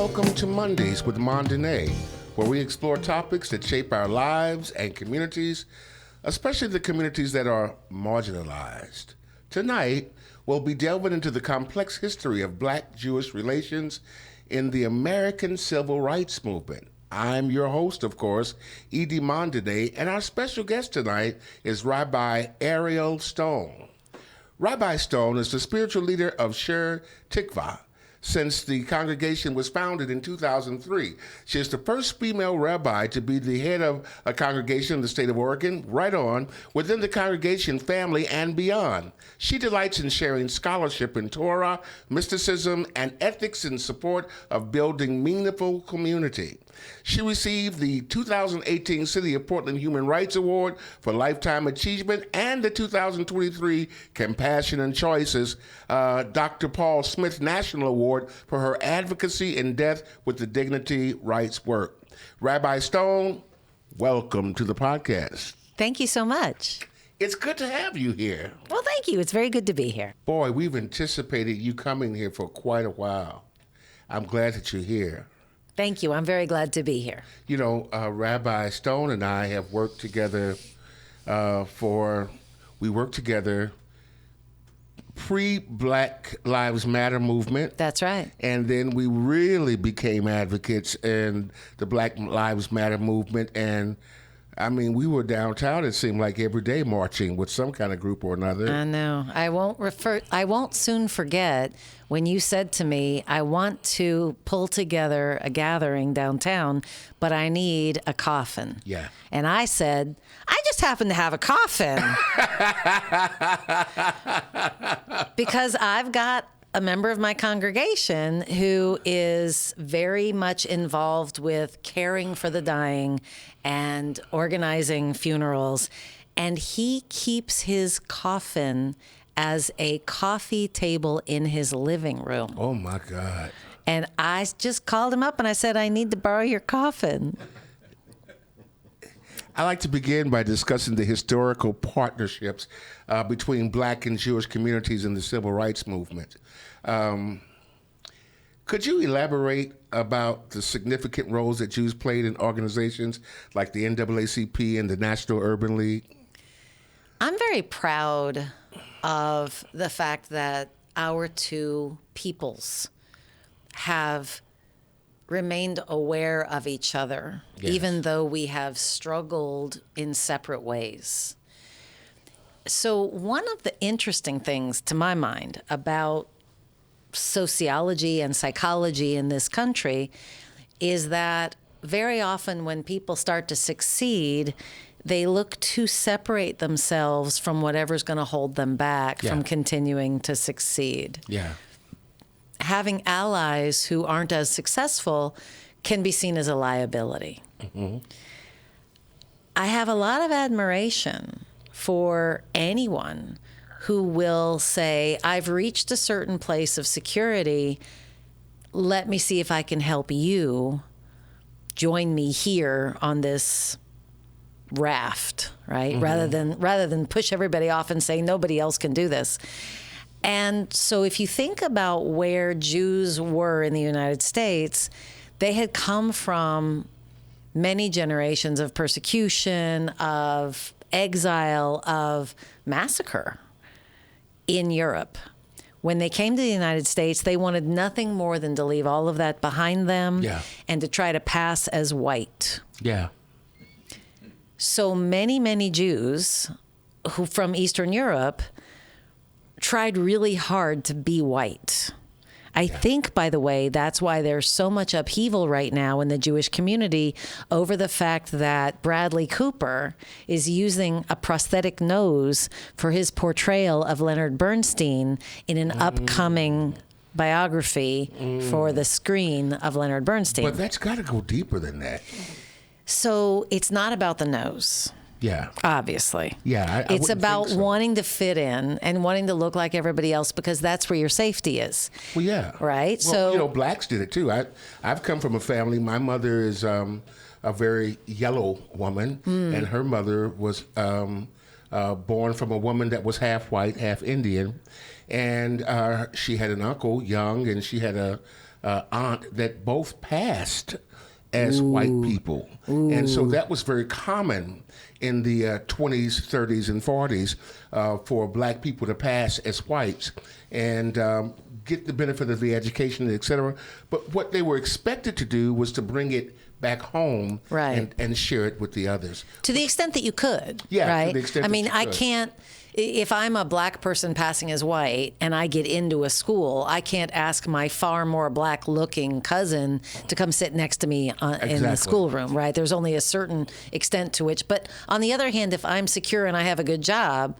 welcome to Mondays with Mondene, where we explore topics that shape our lives and communities, especially the communities that are marginalized. Tonight, we'll be delving into the complex history of Black-Jewish relations in the American Civil Rights Movement. I'm your host, of course, Edie Mondene, and our special guest tonight is Rabbi Ariel Stone. Rabbi Stone is the spiritual leader of Shir, Tikvah, since the congregation was founded in 2003. She is the first female rabbi to be the head of a congregation in the state of Oregon, right on, within the congregation family and beyond. She delights in sharing scholarship in Torah, mysticism, and ethics in support of building meaningful community. She received the 2018 City of Portland Human Rights Award for Lifetime Achievement and the 2023 Compassion and Choices Dr. Paul Smith National Award for her advocacy in death with the dignity rights work. Rabbi Stone, welcome to the podcast. Thank you so much. It's good to have you here. Well, thank you. It's very good to be here. Boy, we've anticipated you coming here for quite a while. I'm glad that you're here. Thank you. I'm very glad to be here. You know, Rabbi Stone and I have worked together we worked together pre-Black Lives Matter movement. That's right. And then we really became advocates in the Black Lives Matter movement. And I mean, we were downtown, it seemed like every day marching with some kind of group or another. I know. I won't soon forget when you said to me, I want to pull together a gathering downtown, but I need a coffin. Yeah. And I said, I just happen to have a coffin. Because I've got a member of my congregation who is very much involved with caring for the dying and organizing funerals. And he keeps his coffin as a coffee table in his living room. Oh, my God. And I just called him up and I said, I need to borrow your coffin. I like to begin by discussing the historical partnerships between Black and Jewish communities in the Civil Rights Movement. Could you elaborate about the significant roles that Jews played in organizations like the NAACP and the National Urban League? I'm very proud of the fact that our two peoples have remained aware of each other, yes, even though we have struggled in separate ways. So one of the interesting things, to my mind, about sociology and psychology in this country is that very often when people start to succeed, they look to separate themselves from whatever's going to hold them back from continuing to succeed. Yeah. Having allies who aren't as successful can be seen as a liability. Mm-hmm. I have a lot of admiration for anyone who will say, I've reached a certain place of security. Let me see if I can help you. Join me here on this raft, right? Mm-hmm. Rather than push everybody off and say nobody else can do this. And so if you think about where Jews were in the United States, they had come from many generations of persecution, of exile, of massacre in Europe. When they came to the United States, they wanted nothing more than to leave all of that behind them and to try to pass as white. Yeah. So many Jews who from Eastern Europe tried really hard to be white. I think, by the way, that's why there's so much upheaval right now in the Jewish community over the fact that Bradley Cooper is using a prosthetic nose for his portrayal of Leonard Bernstein in an upcoming biography for the screen of Leonard Bernstein. But that's got to go deeper than that. So it's not about the nose. Yeah. Obviously. Yeah. I it's about so. wanting to fit in and wanting to look like everybody else because that's where your safety is. Well, yeah. Right? Well, so, you know, blacks did it too. I've come from a family. My mother is a very yellow woman, and her mother was born from a woman that was half white, half Indian. And she had an uncle, young, and she had a aunt that both passed as white people. And so that was very common in the 20s, 30s, and 40s for black people to pass as whites and get the benefit of the education, et cetera. But what they were expected to do was to bring it back home and share it with the others. To the extent that you could. Yeah, right? to the extent I that mean, you I could. can't, if I'm a black person passing as white and I get into a school, I can't ask my far more black looking cousin to come sit next to me in the schoolroom, right? There's only a certain extent to which. But on the other hand, if I'm secure and I have a good job,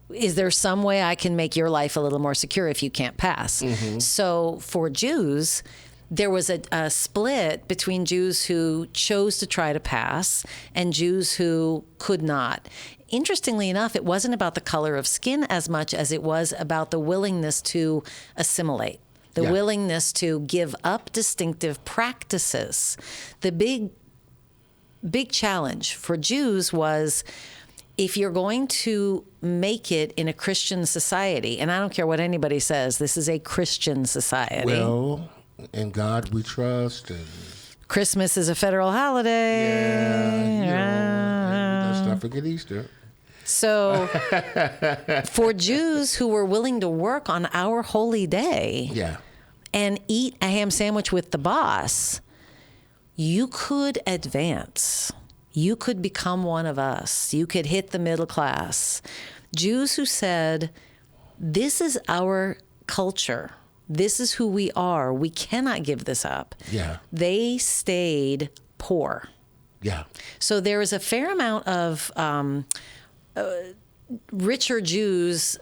is there some way I can make your life a little more secure if you can't pass? So for Jews, there was a split between Jews who chose to try to pass and Jews who could not. Interestingly enough, it wasn't about the color of skin as much as it was about the willingness to assimilate, the willingness to give up distinctive practices. The big challenge for Jews was, if you're going to make it in a Christian society, and I don't care what anybody says, this is a Christian society. Well, in God we trust. And Christmas is a federal holiday. Let's not forget Easter. So for Jews who were willing to work on our holy day and eat a ham sandwich with the boss, you could advance. You could become one of us. You could hit the middle class. Jews who said, this is our culture. This is who we are. We cannot give this up. They stayed poor. So there is a fair amount of richer Jews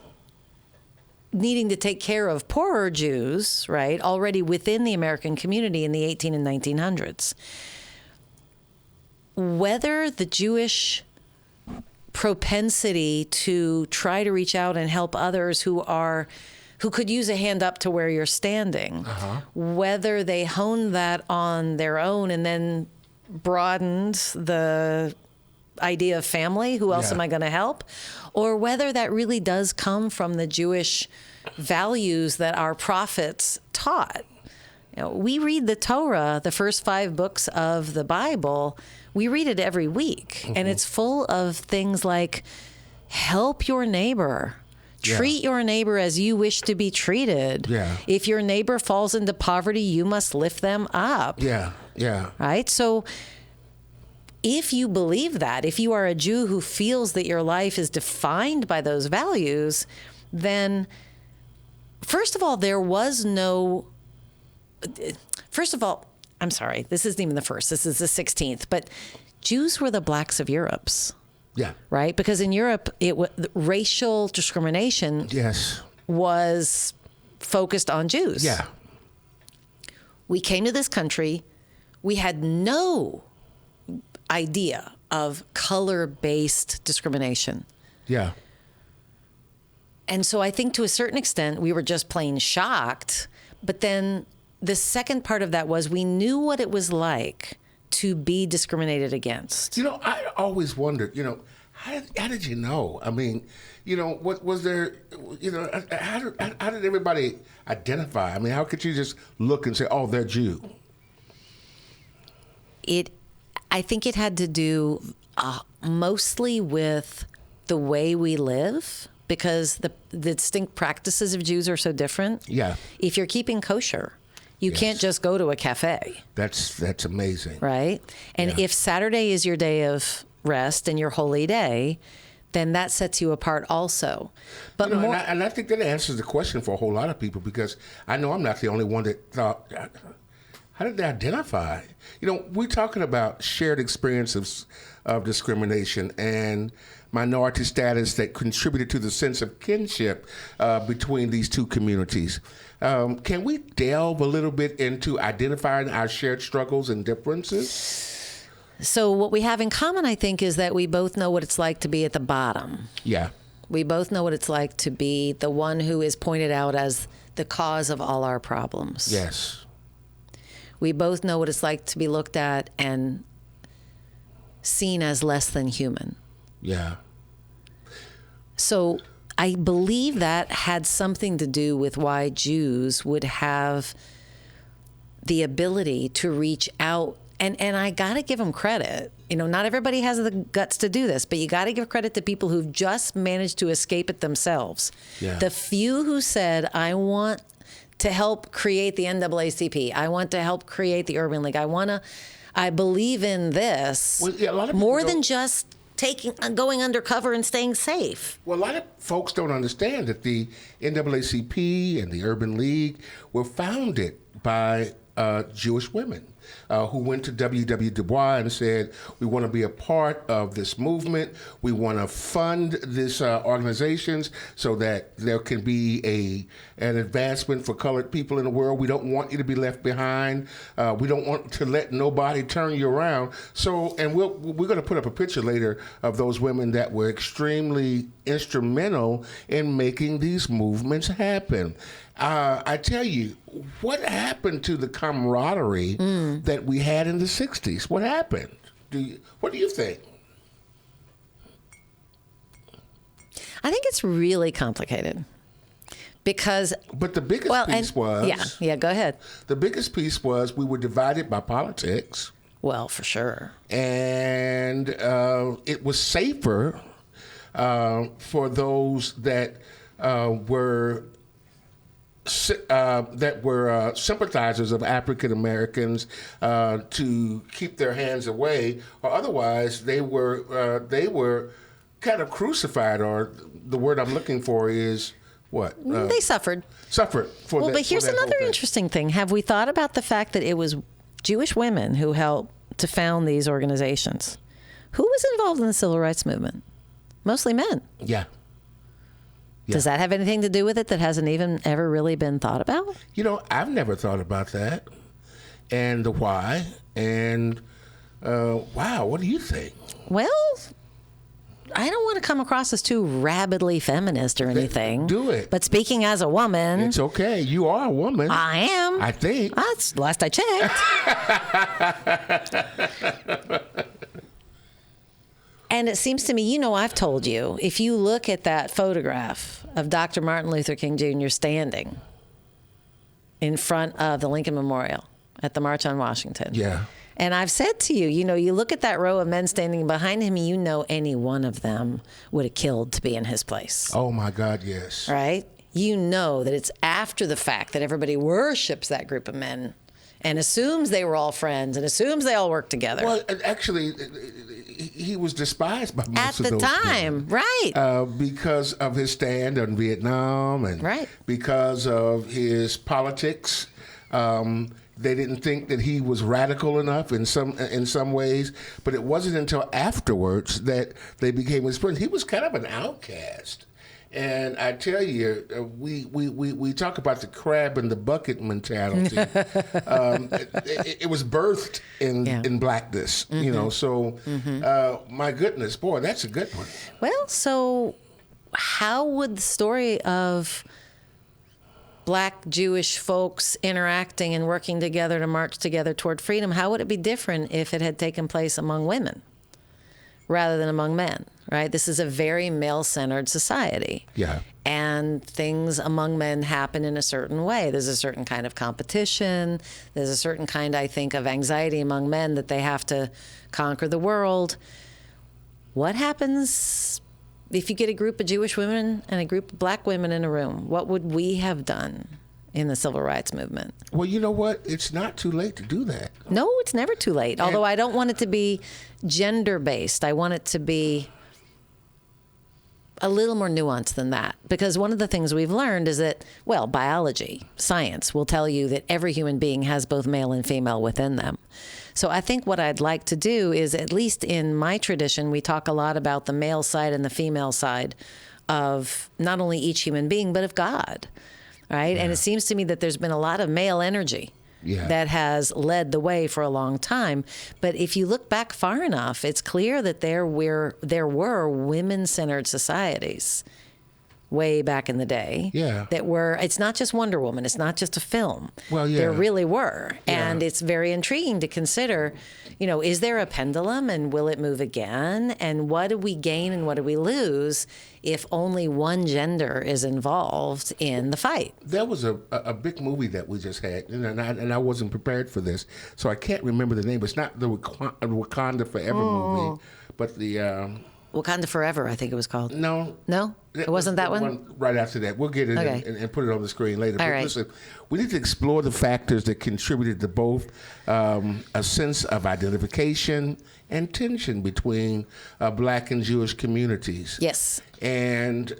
needing to take care of poorer Jews, right, already within the American community in the 18 and 1900s. Whether the Jewish propensity to try to reach out and help others who could use a hand up to where you're standing, whether they honed that on their own and then broadened the idea of family, who else am I going to help, or whether that really does come from the Jewish values that our prophets taught. You know, we read the Torah, the first 5 books of the Bible. We read it every week, and it's full of things like help your neighbor. Treat your neighbor as you wish to be treated. If your neighbor falls into poverty, you must lift them up. Right? So if you believe that, if you are a Jew who feels that your life is defined by those values, then first of all, I'm sorry, this isn't even the first, this is the 16th, but Jews were the blacks of Europe's. Right? Because in Europe, racial discrimination was focused on Jews. We came to this country, we had no idea of color-based discrimination. And so I think to a certain extent, we were just plain shocked. But then the second part of that was we knew what it was like to be discriminated against. You know, I always wondered, how did you know? I mean, what was there, how did everybody identify? I mean, how could you just look and say, oh, they're Jew? I think it had to do mostly with the way we live, because the distinct practices of Jews are so different. If you're keeping kosher, you can't just go to a cafe. That's amazing. Right? And if Saturday is your day of rest and your holy day, then that sets you apart also. But and I think that answers the question for a whole lot of people, because I know I'm not the only one that thought, how did they identify? We're talking about shared experiences of discrimination and minority status that contributed to the sense of kinship between these two communities. Can we delve a little bit into identifying our shared struggles and differences? So what we have in common, I think, is that we both know what it's like to be at the bottom. We both know what it's like to be the one who is pointed out as the cause of all our problems. We both know what it's like to be looked at and seen as less than human. So I believe that had something to do with why Jews would have the ability to reach out. And I got to give them credit. Not everybody has the guts to do this, but you got to give credit to people who've just managed to escape it themselves. Yeah. The few who said, I want to help create the NAACP. I want to help create the Urban League. I believe in this Well, yeah, a lot of more people than just going undercover and staying safe. Well, a lot of folks don't understand that the NAACP and the Urban League were founded by Jewish women who went to W.W. Du Bois and said, we want to be a part of this movement. We want to fund these organizations so that there can be an advancement for colored people in the world. We don't want you to be left behind. We don't want to let nobody turn you around. So, and we're going to put up a picture later of those women that were extremely instrumental in making these movements happen. I tell you, what happened to the camaraderie that we had in the 60s? What happened? What do you think? I think it's really complicated because... But the biggest piece was... Yeah, go ahead. The biggest piece was we were divided by politics. Well, for sure. And it was safer for those that were sympathizers of African Americans to keep their hands away, or otherwise they were kind of crucified. Or the word I'm looking for is what? They suffered. Suffered for that. Well, but here's another interesting thing. Have we thought about the fact that it was Jewish women who helped to found these organizations? Who was involved in the civil rights movement? Mostly men. Yeah. Yeah. Does that have anything to do with it that hasn't even ever really been thought about? I've never thought about that and the why. And wow, what do you think? Well, I don't want to come across as too rabidly feminist or anything. Do it. But speaking as a woman. It's okay. You are a woman. I am. I think. That's the last I checked. And it seems to me, I've told you, if you look at that photograph of Dr. Martin Luther King Jr. standing in front of the Lincoln Memorial at the March on Washington. Yeah. And I've said to you, you look at that row of men standing behind him, any one of them would have killed to be in his place. Oh, my God, yes. Right? You know that it's after the fact that everybody worships that group of men and assumes they were all friends and assumes they all worked together. Well, actually, he was despised by most of those at the time, men. Right? Because of his stand on Vietnam, and right. because of his politics. They didn't think that he was radical enough in some ways, but it wasn't until afterwards that they became his friends. He was kind of an outcast. And I tell you, we talk about the crab in the bucket mentality. It was birthed in blackness, So, my goodness, boy, that's a good one. Well, so how would the story of Black Jewish folks interacting and working together to march together toward freedom, how would it be different if it had taken place among women rather than among men, right? This is a very male-centered society. Yeah. And things among men happen in a certain way. There's a certain kind of competition. There's a certain kind, I think, of anxiety among men that they have to conquer the world. What happens if you get a group of Jewish women and a group of black women in a room? What would we have done in the civil rights movement? Well, you know what? It's not too late to do that. No, it's never too late. Although I don't want it to be gender-based. I want it to be a little more nuanced than that. Because one of the things we've learned is that, well, biology, science will tell you that every human being has both male and female within them. So I think what I'd like to do is, at least in my tradition, we talk a lot about the male side and the female side of not only each human being, but of God, right? Yeah. And it seems to me that there's been a lot of male energy that has led the way for a long time. But if you look back far enough, it's clear that there were women-centered societies way back in the day. Yeah. That were, it's not just Wonder Woman, it's not just a film. Well, yeah. There really were. Yeah. And it's very intriguing to consider, you know, is there a pendulum and will it move again? And what do we gain and what do we lose if only one gender is involved in the fight? There was a big movie that we just had, and I wasn't prepared for this, so I can't remember the name. It's not the Wakanda Forever movie, but the... Wakanda Forever, I think it was called. No. No? It wasn't that one? Right after that. We'll get it Okay. and put it on the screen later. All But right. listen, we need to explore the factors that contributed to both a sense of identification and tension between Black and Jewish communities. Yes. And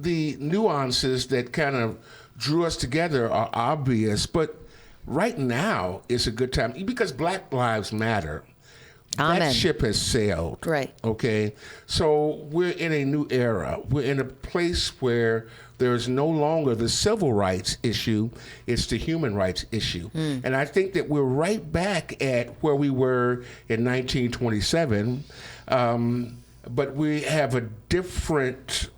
the nuances that kind of drew us together are obvious, but right now is a good time because Black Lives Matter. Amen. That ship has sailed. Right. Okay. So we're in a new era. We're in a place where there is no longer the civil rights issue, it's the human rights issue. And I think that we're right back at where we were in 1927, but we have a different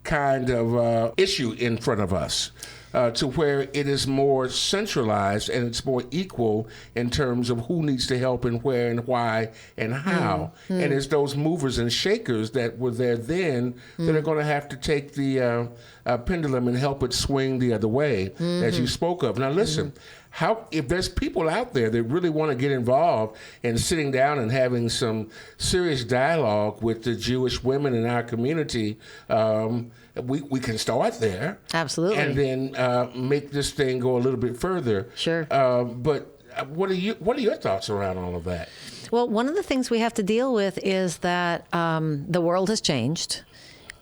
kind of issue in front of us. To where it is more centralized and it's more equal in terms of who needs to help and where and why and how. And it's those movers and shakers that were there then that are going to have to take the pendulum and help it swing the other way, as you spoke of. Now listen, if there's people out there that really want to get involved in sitting down and having some serious dialogue with the Jewish women in our community, we can start there. Absolutely. And then make this thing go a little bit further. Sure. But what are your thoughts around all of that? Well, one of the things we have to deal with is that the world has changed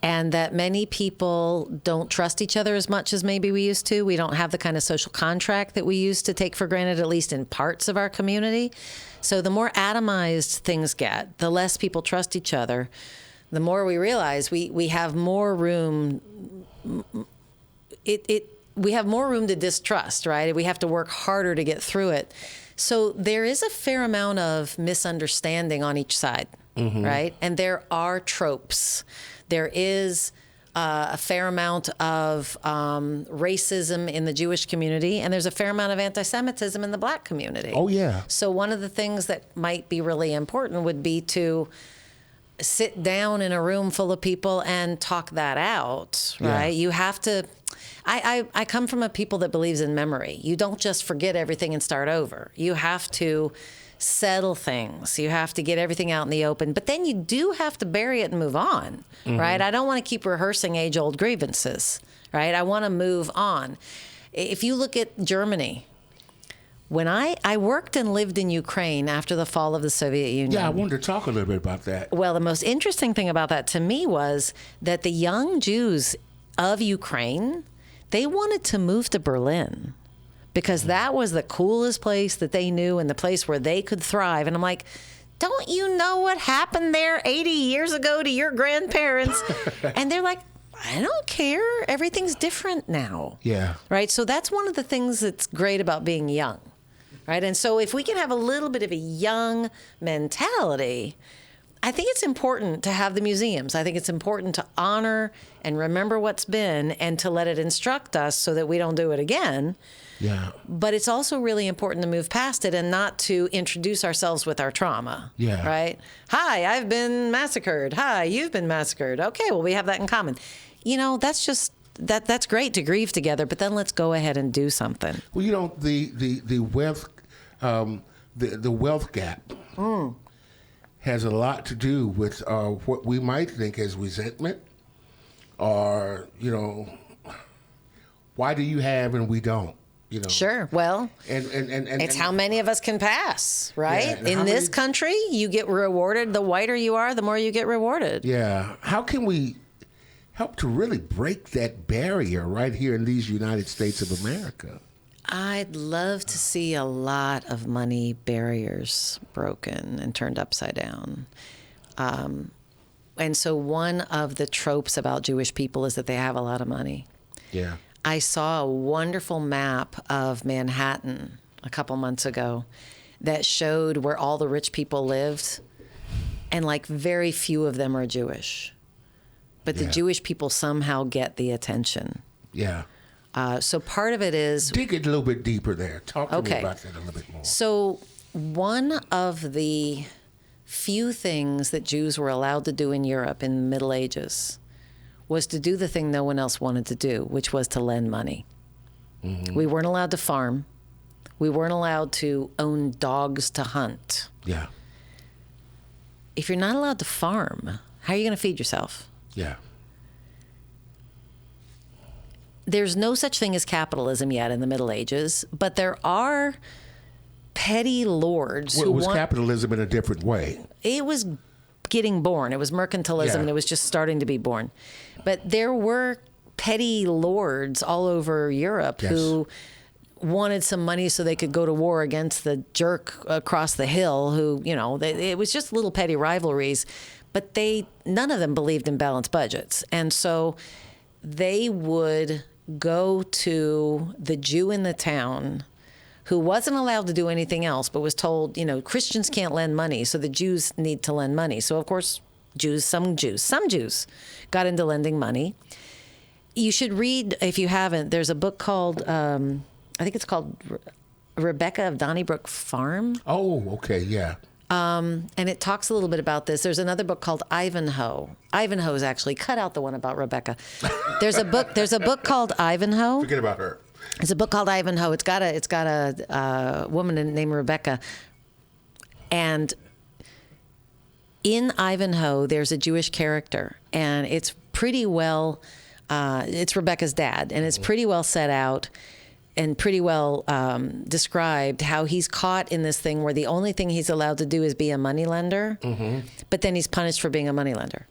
and that many people don't trust each other as much as maybe we used to. We don't have the kind of social contract that we used to take for granted, at least in parts of our community. So the more atomized things get, the less people trust each other, the more we realize we have more room. We have more room to distrust, right? We have to work harder to get through it. So there is a fair amount of misunderstanding on each side, right? And there are tropes. There is a fair amount of racism in the Jewish community, and there's a fair amount of anti-Semitism in the Black community. Oh, yeah. So one of the things that might be really important would be to sit down in a room full of people and talk that out, right? Yeah. You have to... I come from a people that believes in memory. You don't just forget everything and start over. You have to settle things. You have to get everything out in the open. But then you do have to bury it and move on, right? I don't want to keep rehearsing age-old grievances, right? I want to move on. If you look at Germany, when I worked and lived in Ukraine after the fall of the Soviet Union. Yeah, I wanted to talk a little bit about that. Well, the most interesting thing about that to me was that the young Jews of Ukraine, they wanted to move to Berlin because that was the coolest place that they knew and the place where they could thrive. And I'm like, don't you know what happened there 80 years ago to your grandparents? And they're like, I don't care. Everything's different now. Yeah. Right? So that's one of the things that's great about being young. Right? And so if we can have a little bit of a young mentality, I think it's important to have the museums. I think it's important to honor and remember what's been and to let it instruct us so that we don't do it again. Yeah. But it's also really important to move past it and not to introduce ourselves with our trauma. Yeah. Right? Hi, I've been massacred. Hi, you've been massacred. Okay, well, we have that in common. You know, that's just... That's great to grieve together, but then let's go ahead and do something. Well, you know, the wealth gap has a lot to do with what we might think as resentment, or why do you have and we don't? Sure. Well, and it's how many of us can pass, right? Yeah, in this country, you get rewarded. The whiter you are, the more you get rewarded. Yeah. How can we help to really break that barrier right here in these United States of America? I'd love to see a lot of money barriers broken and turned upside down. And so one of the tropes about Jewish people is that they have a lot of money. Yeah. I saw a wonderful map of Manhattan a couple months ago that showed where all the rich people lived, and like very few of them are Jewish. but the Jewish people somehow get the attention. Yeah. So part of it is... Dig it a little bit deeper there. Talk to me about that a little bit more. So one of the few things that Jews were allowed to do in Europe in the Middle Ages was to do the thing no one else wanted to do, which was to lend money. Mm-hmm. We weren't allowed to farm. We weren't allowed to own dogs to hunt. Yeah. If you're not allowed to farm, how are you going to feed yourself? Yeah. There's no such thing as capitalism yet in the Middle Ages, but there are petty lords who was capitalism in a different way. It was getting born. It was mercantilism, and it was just starting to be born. But there were petty lords all over Europe who wanted some money so they could go to war against the jerk across the hill who, it was just little petty rivalries. But none of them believed in balanced budgets. And so they would go to the Jew in the town who wasn't allowed to do anything else, but was told, Christians can't lend money, so the Jews need to lend money. So, of course, some Jews got into lending money. You should read, if you haven't, there's a book called, I think it's called Rebecca of Donnybrook Farm. Oh, okay, yeah. And it talks a little bit about this. There's another book called Ivanhoe. Ivanhoe's actually cut out the one about Rebecca. There's a book called Ivanhoe. Forget about her. It's a book called Ivanhoe. It's got a woman named Rebecca. And in Ivanhoe, there's a Jewish character, and it's pretty well, it's Rebecca's dad, and it's pretty well set out and pretty well described how he's caught in this thing where the only thing he's allowed to do is be a moneylender, but then he's punished for being a moneylender.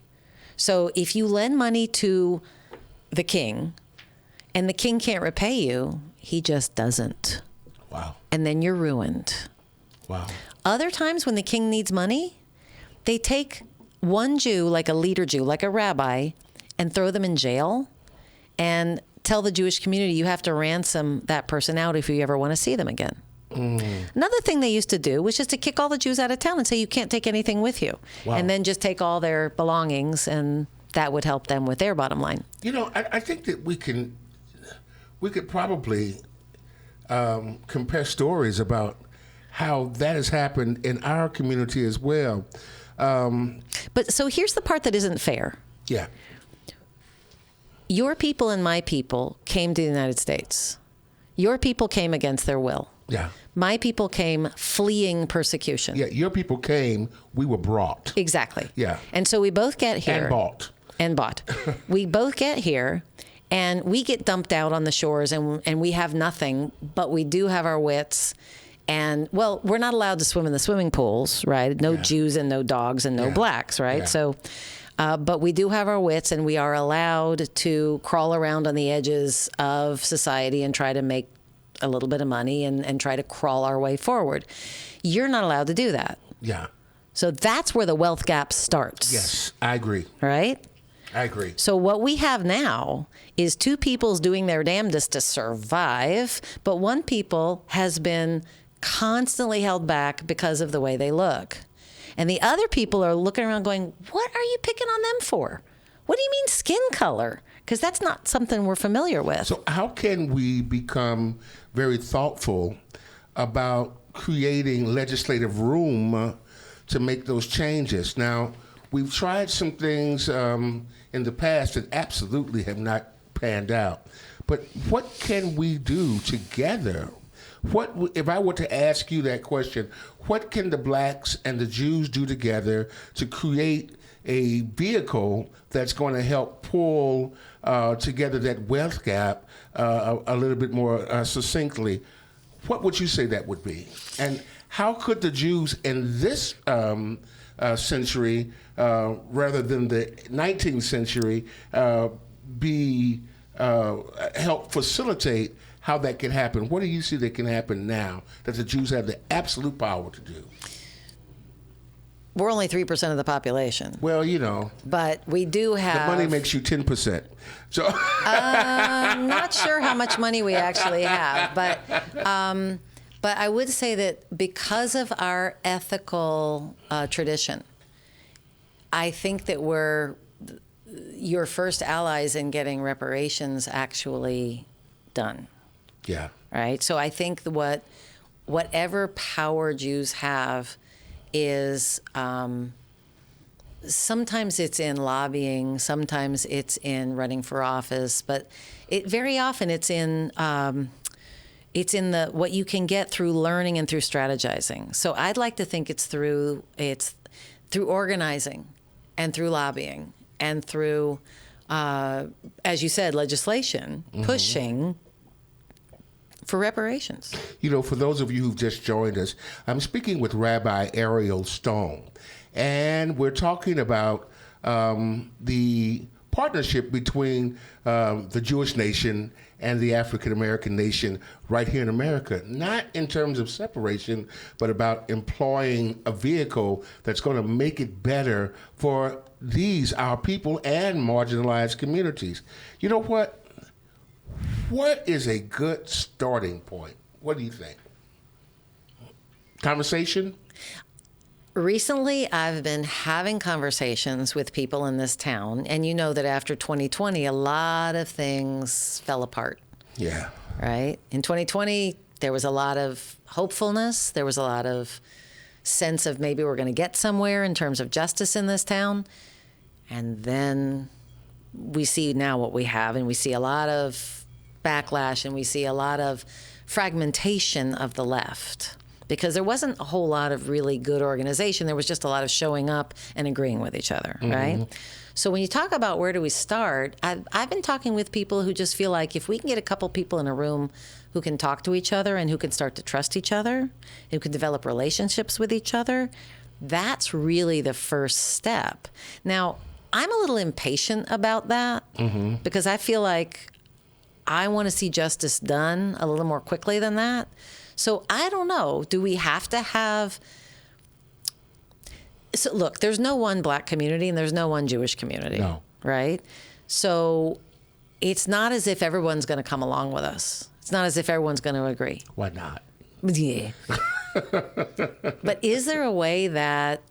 So if you lend money to the king and the king can't repay you, he just doesn't. Wow. And then you're ruined. Wow. Other times when the king needs money, they take one Jew, like a leader Jew, like a rabbi, and throw them in jail and tell the Jewish community you have to ransom that person out if you ever want to see them again. Another thing they used to do was just to kick all the Jews out of town and say you can't take anything with you. Wow. And then just take all their belongings, and that would help them with their bottom line. I think that we could probably compare stories about how that has happened in our community as well. But so here's the part that isn't fair. Yeah. Your people and my people came to the United States. Your people came against their will. Yeah. My people came fleeing persecution. Yeah, your people came, we were brought. Exactly. Yeah. And so we both get here. And bought. We both get here, and we get dumped out on the shores, and we have nothing, but we do have our wits. And, well, we're not allowed to swim in the swimming pools, right? No Jews and no dogs and no blacks, right? Yeah. So, but we do have our wits, and we are allowed to crawl around on the edges of society and try to make a little bit of money and try to crawl our way forward. You're not allowed to do that. Yeah. So that's where the wealth gap starts. Yes, I agree. Right? I agree. So what we have now is two peoples doing their damnedest to survive, but one people has been constantly held back because of the way they look. And the other people are looking around going, what are you picking on them for? What do you mean skin color? Because that's not something we're familiar with. So how can we become very thoughtful about creating legislative room to make those changes? Now, we've tried some things in the past that absolutely have not panned out. But what can we do together? What if I were to ask you that question, what can the blacks and the Jews do together to create a vehicle that's going to help pull together that wealth gap a little bit more succinctly? What would you say that would be? And how could the Jews in this century, rather than the 19th century, help facilitate how that can happen? What do you see that can happen now that the Jews have the absolute power to do? We're only 3% of the population. Well, But we do have... The money makes you 10%. So I'm not sure how much money we actually have. But I would say that because of our ethical tradition, I think that we're... your first allies in getting reparations actually done. Yeah. Right? So I think whatever power Jews have is sometimes it's in lobbying, sometimes it's in running for office, but very often it's in the what you can get through learning and through strategizing. So I'd like to think it's through organizing and through lobbying and through, as you said, legislation, pushing for reparations. You know, for those of you who've just joined us, I'm speaking with Rabbi Ariel Stone, and we're talking about the partnership between the Jewish nation and the African American nation right here in America, not in terms of separation, but about employing a vehicle that's going to make it better for our people and marginalized communities. You know what? What is a good starting point? What do you think? Conversation? Recently, I've been having conversations with people in this town, and you know that after 2020, a lot of things fell apart. Yeah. Right? In 2020, there was a lot of hopefulness. There was a lot of sense of maybe we're going to get somewhere in terms of justice in this town. And then we see now what we have, and we see a lot of backlash, and we see a lot of fragmentation of the left. Because there wasn't a whole lot of really good organization. There was just a lot of showing up and agreeing with each other, right? So when you talk about where do we start, I've been talking with people who just feel like if we can get a couple people in a room who can talk to each other and who can start to trust each other, who can develop relationships with each other, that's really the first step. Now, I'm a little impatient about that because I feel like I want to see justice done a little more quickly than that. So I don't know. Do we have to have... So look, there's no one black community and there's no one Jewish community. No. Right? So it's not as if everyone's going to come along with us. It's not as if everyone's going to agree. Why not? Yeah. But is there a way that...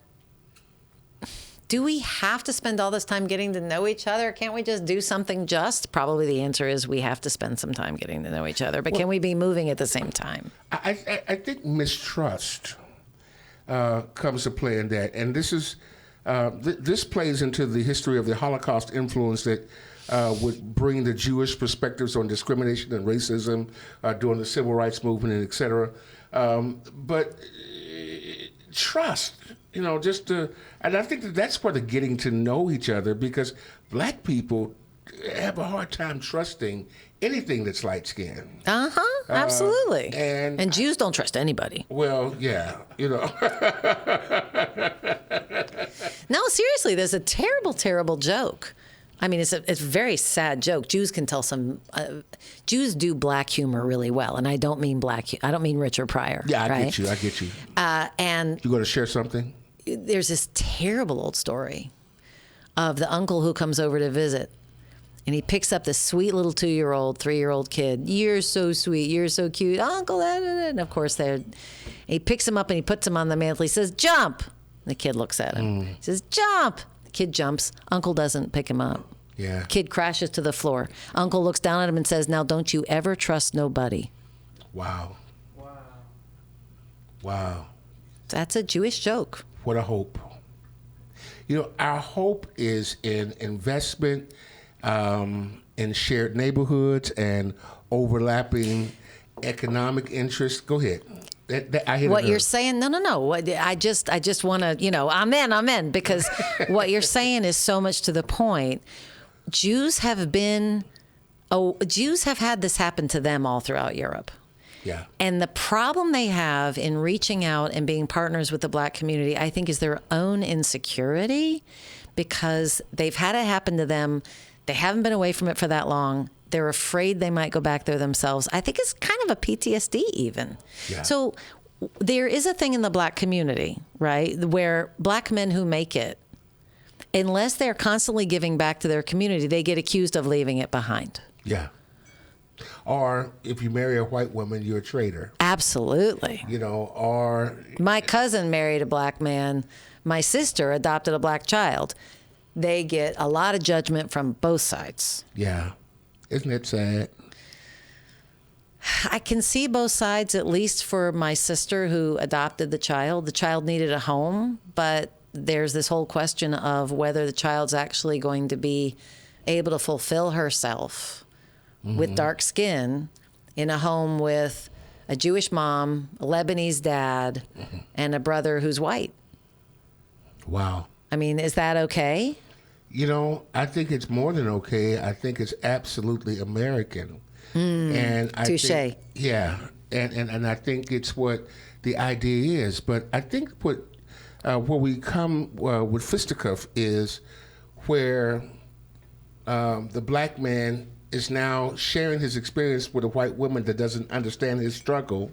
Do we have to spend all this time getting to know each other? Can't we just do something just? Probably the answer is we have to spend some time getting to know each other. But can we be moving at the same time? I think mistrust comes to play in that. And this is this plays into the history of the Holocaust influence that would bring the Jewish perspectives on discrimination and racism during the Civil Rights Movement, and et cetera. But trust, you know, and I think that's part of getting to know each other, because black people have a hard time trusting anything that's light-skinned. Absolutely. And Jews don't trust anybody. Well, yeah, you know. No, seriously, there's a terrible, terrible joke. I mean, it's a very sad joke. Jews can tell some. Jews do black humor really well, and I don't mean I don't mean Richard Pryor. Yeah, I right? get you. And you going to share something? There's this terrible old story of the uncle who comes over to visit, and he picks up this sweet little 2-year-old, 3-year-old kid. You're so sweet. You're so cute, Uncle. And of course, he picks him up and he puts him on the mantle. He says, "Jump." The kid looks at him. He says, "Jump." The kid jumps. Uncle doesn't pick him up. Yeah. Kid crashes to the floor. Uncle looks down at him and says, "Now don't you ever trust nobody." Wow. That's a Jewish joke. What a hope. You know, our hope is in investment, in shared neighborhoods and overlapping economic interests. Go ahead. I hit What you're saying, no. I just want to, amen, because what you're saying is so much to the point. Jews have had this happen to them all throughout Europe. Yeah. And the problem they have in reaching out and being partners with the black community, I think, is their own insecurity, because they've had it happen to them. They haven't been away from it for that long. They're afraid they might go back there themselves. I think it's kind of a PTSD even. Yeah. So there is a thing in the black community, right, where black men who make it, unless they're constantly giving back to their community, they get accused of leaving it behind. Yeah. Or if you marry a white woman, you're a traitor. Absolutely. You know, or... My cousin married a black man. My sister adopted a black child. they get a lot of judgment from both sides. Yeah. Isn't it sad? I can see both sides, at least for my sister who adopted the child. The child needed a home, but there's this whole question of whether the child's actually going to be able to fulfill herself with dark skin in a home with a Jewish mom, a Lebanese dad, and a brother who's white. Wow. I mean, is that okay? You know, I think it's more than okay. I think it's absolutely American. And I touche. think, yeah, and I think it's what the idea is. But I think what where we come with fisticuff is where the black man is now sharing his experience with a white woman that doesn't understand his struggle,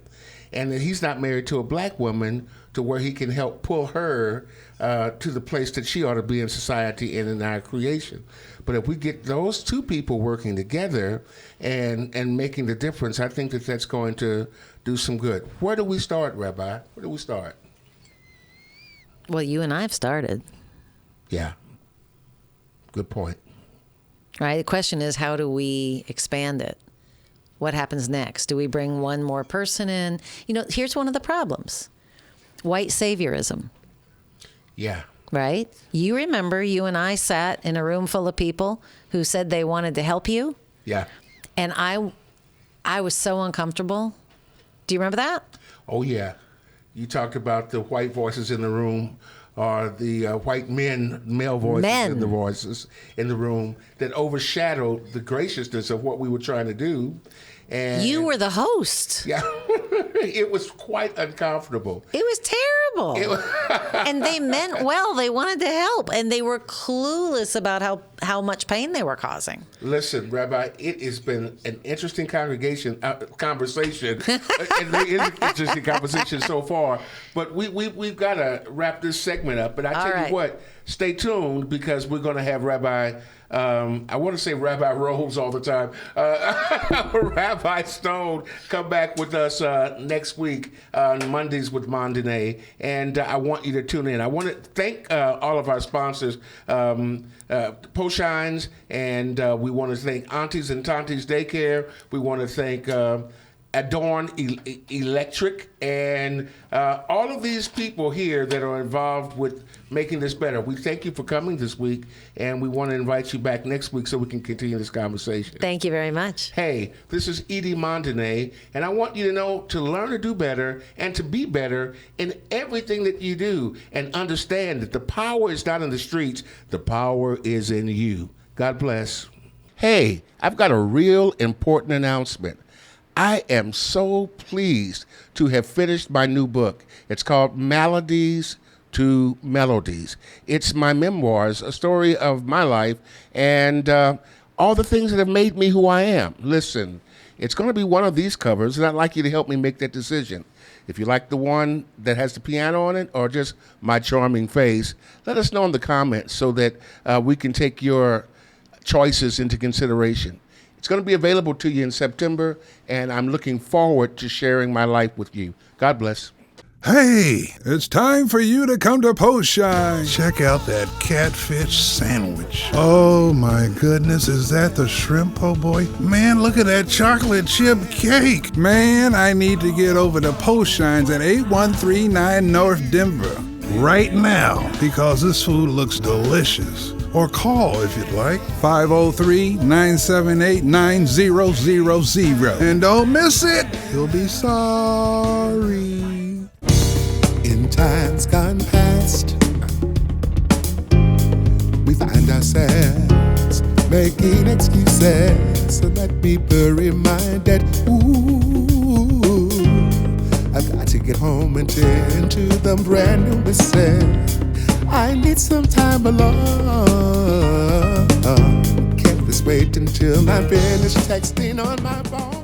and that he's not married to a black woman to where he can help pull her to the place that she ought to be in society and in our creation. But if we get those two people working together and making the difference, I think that that's going to do some good. Where do we start, Rabbi? Where do we start? Well, you and I have started. Yeah. Good point. Right? The question is, how do we expand it? What happens next? Do we bring one more person in? You know, here's one of the problems. White saviorism. Yeah. Right? You remember you and I sat in a room full of people who said they wanted to help you? Yeah. And I was so uncomfortable. Do you remember that? Oh, yeah. You talked about the white voices in the room, or the white male voices in the room that overshadowed the graciousness of what we were trying to do. And you were the host. Yeah. It was quite uncomfortable. It was terrible. And they meant well. They wanted to help. And they were clueless about how much pain they were causing. Listen, Rabbi, it has been an interesting conversation. Interesting conversation so far. But we've got to wrap this segment up. But I tell you what, stay tuned, because we're going to have Rabbi, I want to say Rabbi Rose all the time, Rabbi Stone come back with us next week on Mondays with Mondine. And I want you to tune in. I want to thank all of our sponsors, Poshines, and we want to thank Aunties and Tanties Daycare. We want to thank Adorn Electric, and all of these people here that are involved with making this better. We thank you for coming this week, and we want to invite you back next week so we can continue this conversation. Thank you very much. Hey, this is Edie Mondine, and I want you to know to learn to do better and to be better in everything that you do, and understand that the power is not in the streets, the power is in you. God bless. Hey, I've got a real important announcement. I am so pleased to have finished my new book. It's called Maladies to Melodies. It's my memoirs, a story of my life, and all the things that have made me who I am. Listen, it's going to be one of these covers, and I'd like you to help me make that decision. If you like the one that has the piano on it, or just my charming face, let us know in the comments so that we can take your choices into consideration. It's going to be available to you in September, and I'm looking forward to sharing my life with you. God bless. Hey, it's time for you to come to Poshine. Check out that catfish sandwich. Oh my goodness, is that the shrimp po' boy? Man, look at that chocolate chip cake. Man, I need to get over to Poshine's at 8139 North Denver right now, because this food looks delicious. Or call if you'd like, 503-978-9000. And don't miss it, you'll be sorry. In times gone past, we find ourselves making excuses so that people reminded, ooh, I've got to get home and tend to the brand new missus. I need some time alone. Can't just wait until I finish texting on my phone.